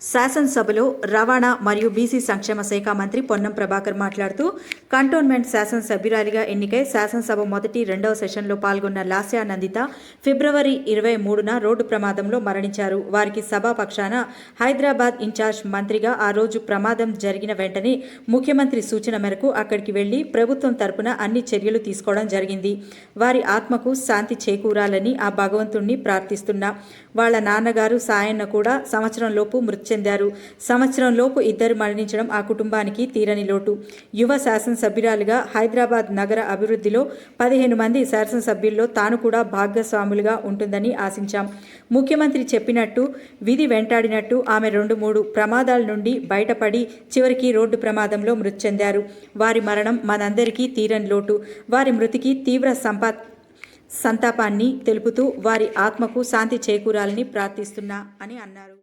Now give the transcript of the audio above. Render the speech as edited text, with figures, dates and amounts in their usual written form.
శాసనసభలో రవాణా మరియు బీసీ సంక్షేమ శాఖ మంత్రి పొన్నం ప్రభాకర్ మాట్లాడుతూ కంటోన్మెంట్ శాసనసభ్యురాలిగా ఎన్నికై శాసనసభ మొదటి రెండవ సెషన్లో పాల్గొన్న లాస్యా నందిత ఫిబ్రవరి 23న రోడ్డు ప్రమాదంలో మరణించారు. వారికి సభాపక్షాన హైదరాబాద్ ఇన్ఛార్జ్ మంత్రిగా ఆ రోజు ప్రమాదం జరిగిన వెంటనే ముఖ్యమంత్రి సూచన మేరకు అక్కడికి వెళ్లి ప్రభుత్వం తరపున అన్ని చర్యలు తీసుకోవడం జరిగింది. వారి ఆత్మకు శాంతి చేకూరాలని ఆ భగవంతుణ్ణి ప్రార్థిస్తున్నా. వాళ్ల నాన్నగారు సాయన్న కూడా సంవత్సరంలోపు మృతి చెందారు. సంవత్సరంలోపు ఇద్దరు మరణించడం ఆ కుటుంబానికి తీరని లోటు. యువ శాసనసభ్యురాలుగా హైదరాబాద్ నగర అభివృద్ధిలో 15 మంది శాసనసభ్యుల్లో తాను కూడా భాగస్వాములుగా ఉంటుందని ఆశించాం. ముఖ్యమంత్రి చెప్పినట్టు విధి వెంటాడినట్టు ఆమె 2-3 ప్రమాదాల నుండి బయటపడి చివరికి రోడ్డు ప్రమాదంలో మృతి చెందారు. వారి మరణం మనందరికీ తీరని లోటు. వారి మృతికి తీవ్ర సంతాపాన్ని తెలుపుతూ వారి ఆత్మకు శాంతి చేకూరాలని ప్రార్థిస్తున్నా అని అన్నారు.